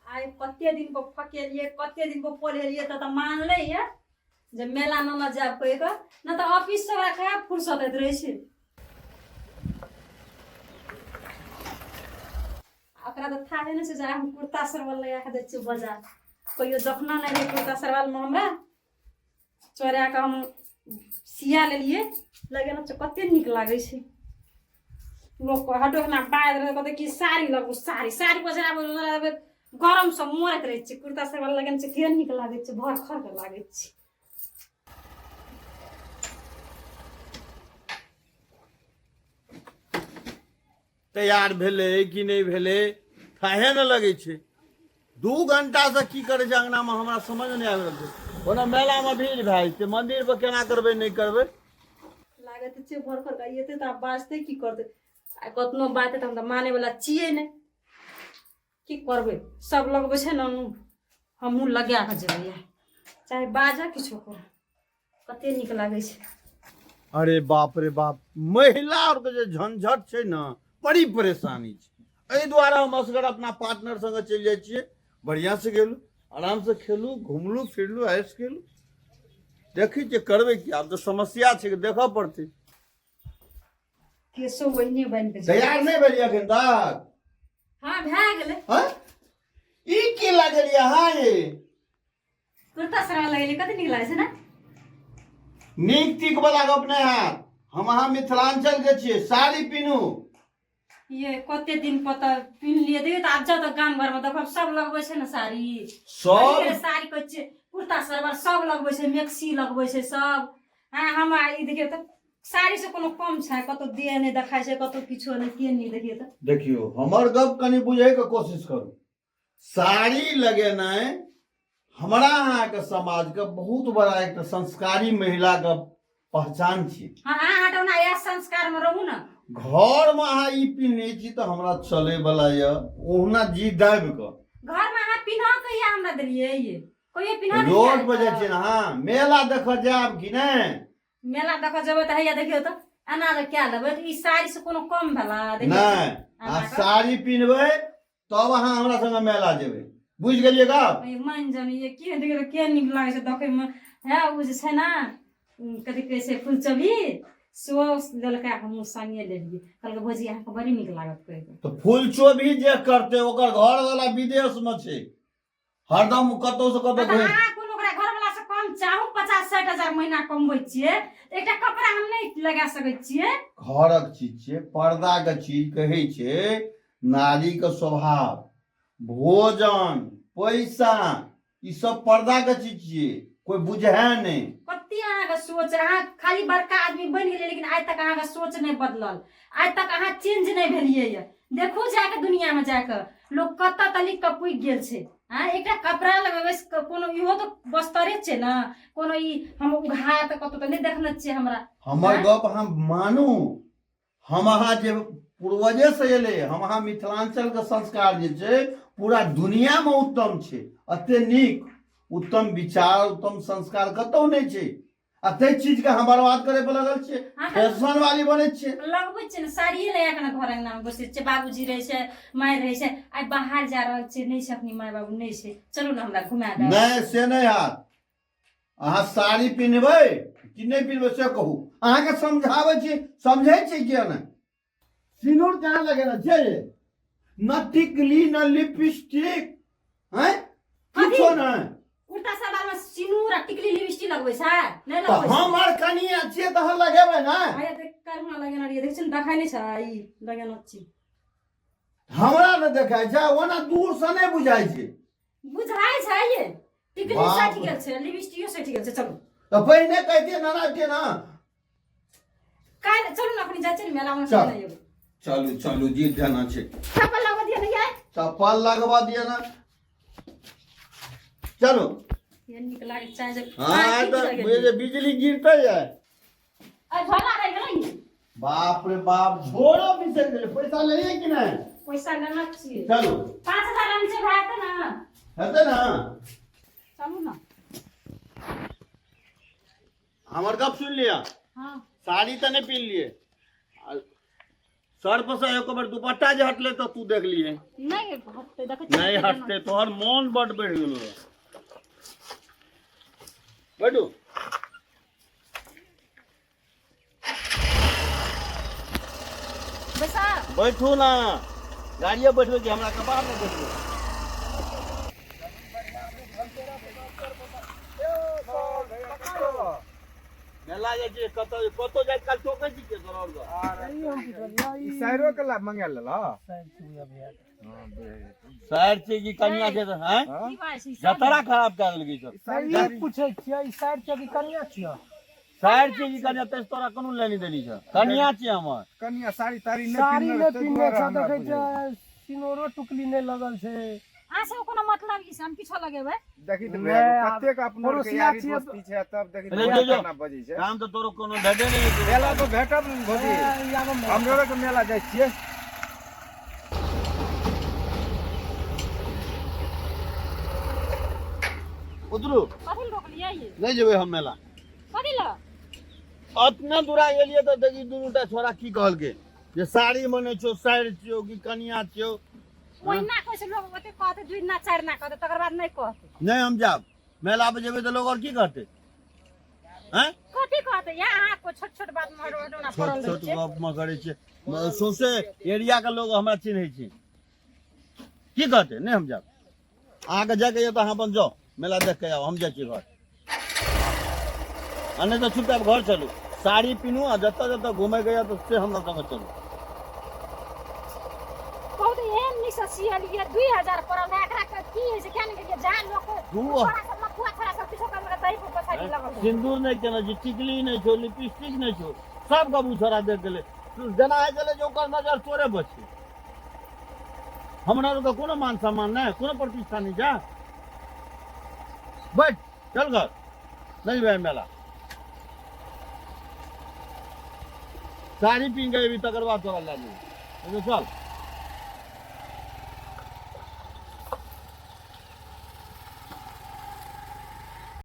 आइ कते दिन को फकेलिए कते दिन को पोलेलिए त मानले है जे मेला में न जाब कहि क न त ऑफिस से ओकरा कहाँ फुर्सत होइत रहे छै। ओकरा त था है न से हम कुर्ता सरवाल लगा के दै छियै बाजार कहियो जखना नहीं रहे कुर्ता सरवाल में हमरा चोरा के हम सिया लेलिए लगे न कते निक लागे छै। लोग हटो ना बाज रहे कहते कि साड़ी लगू साड़ी साड़ी बजरा गरम से मरत रहे छै कुर्ता सरवाल लगन से केहन निक लागे छै भर खर के लागे छै। तैयार भेले कि नहीं भेले काहे न लगे छे 2 घंटा से की करे छै अंगना में हमरा समझ नहीं आबि रहल छै। ओना मेला में भीड़ भाई छै मंदिर पर केना करबे नहीं करबे लागत छै भर खर के एते त बाजते की करते आ कतनो बात त हम त माने वाला छिए ने की करबे सब लगबे छै न हमहू लगा के जेबै चाहे बाजा किछो कर कते निक लागे छै। अरे बाप रे बाप महिला और के जे झंझट छै न बड़ी परेशानी छै। एहि दुआरे हम असगर अपना पार्टनर संगे चलि जाइ छियै बढ़िया से गेलू आराम से खेलू घुमलू फिरलू ऐश केलू देखी जे करबे की आब तो समस्या छै देखऽ पड़तै। केसो वहिने बन के तैयार नहीं भेलिए अखन तक। हां भए गेलै। हां ई की लागलिए हां ये कुर्ता सरवाल लगेले कते निक लागे छै ना नीक तीक वाला गप नहीं हाथ हम अहाँ मिथिलांचल के छियै साड़ी पीनू ये कते दिन पता पिन लिए देखियो त आज त गाम घर में देखब सब लगबै छै न साड़ी सब साड़ी कहै छै कुर्ता सरवाल सब लगबै छै मैक्सी लगबै छै सब। हां हम ई देखियो त साड़ी से कोनो कम छै कतो देह नहीं देखाय छै कतो किछो नहीं के नहीं देखियो त देखियो हमर गप कनी बुझे के कोशिश करू साड़ी लगेनाइ हमरा अहाँ के समाज के बहुत बड़ा एक संस्कारी महिला के पहचान छी। हां अहाँ हटौना या संस्कार में रहू न घर में अहाँ ई पिन्हने छी त हमरा चले वाला य ओहना जी दाबि के घर में अहाँ पिन्हा के या हमरा देलिए ये कोई पिन्हा रोज बजे छी ना मेला देख जाब कि नहीं मेला देख जेबै त हैया देखियो त एना जे क्या लेबै ई साड़ी से कोनो कम भेला देखियो नहीं आ साड़ी पिन्हबै तब अहाँ हमरा संगे मेला जेबै बुझ गेलिए गप मन जानी ये के देखियो के निक लागे छै देखे में है उ जे छै ना कथि कहै छै फूलचबी सो ललका हमहू संगे लेलिए कहलके भौजी अहाँ के बड़ी निक लागत कहि तो फूलचोभी जे करते ओकर घर वाला विदेश में छै हरदम कतौ से कतौ अहाँ कोनो ओकरा घर वाला से कम चाहू 50-60 हजार महीना कमबै छिए एकटा कपड़ा हम नहीं लगा सकै छिए। घरक चीज छै पर्दा के चीज कहै छै नारी के स्वभाव भोजन पैसा ई सब पर्दा के चीज छियै कोई बुझे नहीं कते अहाँ के सोच अहाँ खाली बड़का आदमी बन गेलिए लेकिन आज तक अहाँ के सोच नहीं बदलल आज तक अहाँ चेंज नहीं भेलिए ये देखू जाके दुनिया में जाके लोग कत तलिक के पुग गेल छै। हां एकटा कपड़ा लगबै कोनो इहो तो बस्तरे छै ना कोनो ई हम उघार त कतो त नहीं देखने छियै हमरा हमर गप हम मानू हम अहाँ जे पूर्वजे से एले हम अहाँ मिथिलांचल के संस्कार जे छै पूरा दुनिया में उत्तम छै अते नीक उत्तम विचार उत्तम संस्कार कतौ नहीं छै आ ते चीज के हम बर्बाद करे पे लगल छै फैशन वाली बने छै लगबै छै न साड़ी लगा के घर अंगना में बसे छै बाबूजी रहे छै माय रहे छै आइ बाहर जा रहल छै नहीं छै अपनी माय बाबू नहीं छै चलू ना हमरा घुमा दे नहीं से नहीं हाथ अहाँ साड़ी पिन्हबै कि नहीं पिन्हबै से कहू अहाँ के समझाबै छी समझै छी किया नहीं सिनूर कहाँ लगेना छै न टिकली न लिपस्टिक हैं किछो नहीं उल्टा सवाल में सिनूर आ टिकली लिपस्टिक लगबै छै नहीं तो लगबै हमर कनिया छियै त हम लगेबै ना आया देख करना लगेना रे देख छिन देखाइ नहीं छै ई लगेना छी हमरा न देखाय छै ओना दूर से नहीं बुझाय छै बुझाइ छै ये टिकली सट गेल छै लिपस्टिक सट गेल छै चलू तो पहिने कहतिए ना के ना काल चलू ना अपनी जा चल मेला में चल। नहीं चलू चलू जी जाना छै चप्पल लगा दिया नहीं आए चप्पल लगवा दिया ना चलो ये निक लागे चाहे जब हाँ तो ये बिजली गिरते है आ झोला रह गेलै बाप रे बाप झोरो बिसर गेलै पैसा लेलिए कि नहीं पैसा लेना छिए चलो 5000 रन से भात ना हेतै ना चलू ना हमर गप सुन लिया हां साड़ी तो नहीं पहन लिए सर पर से एक बार दुपट्टा जे हटले तो तू देख लिए नहीं हटते देखो नहीं हटते तोहर मन बड बढ़ गेलो बैठू बैसा बैठू ना गाड़िया बैठबे कि हमरा कपार में बैठबे मेला जे छै कतो जाय काल टोकै छी के जरूर साइरो के ला मंगा लेला शहर छै कि कन्या छै हैं की बात छै जतरा खराब कर देलकै सब साइड पूछे छियै ई साइड छै कि कन्या छियै शहर छै कि कन्या तेज तोरा कोनो लेनी देनी छै कन्या छै हमर कन्या साड़ी ताड़ी साड़ी नहीं ने पिन्हले पिन्हले छ देखै छै सिनोरो टुकली नहि लगल छै आ से कोनो मतलब ई से हम पीछा लगेबै देखि त नहि, कते का अपनो के पड़ोसिया यारी छियै दोस्ती छै तब देखि अरे जो, जो। ना बजी छै काम तो तोरो कोनो भेटे नहीं छै मेला तो भेटब न भोजी हमरो के मेला जाइ छियै उतरू कथि ल रोकलियै ये नहीं जेबै हम मेला कथि ल अतना दूरा गेलिए तो देखी दुनूटा छोरा की कहलकै जे साड़ी मने छौ साइड छियो कि कन्या छियो ओहिना कहै छै लोग ओते कहते दुई ना चारि ना कहते तकर बाद नहीं कहते नहीं हम जाब मेला पे जेबै तो लोग और की कहते हैं कथि कहते या अहाँ को छोट छोट बात में रोना छोट पड़ल छोट छै गप में करे छै सौंसे एरिया के लोग हमरा चिन्है छै की कहते नहीं हम जाब अहाँके जाके ये तो अहाँ अपन जाओ मेला देख के आओ हम जाइ छी घर आ नहीं तो चुपचाप घर चलू साड़ी पीनू आ जतऽ जतऽ घूमे गया तो से हमरा संगे चलू कहते एहन निसा सियलिए 2000 पड़ल है एकरा के की है से क्या नहीं के जा लोग दू- छोरा सब मकुआ छोरा सब पीछे कर दही पर पछाड़ी लगल है। सिंदूर नहीं केना छै टिकली नहीं छौ लिपस्टिक नहीं छौ सब गबू छोरा देख गेलै तू जेना है गेलै जे ओकर नजर तोरे बचे हमरा लोग कोनो मान सम्मान नहीं कोनो प्रतिष्ठा नहीं जा बैठ चल घर नहीं भाई मेला साड़ी पीन गए भी तकर बाद तोरा ला ली चल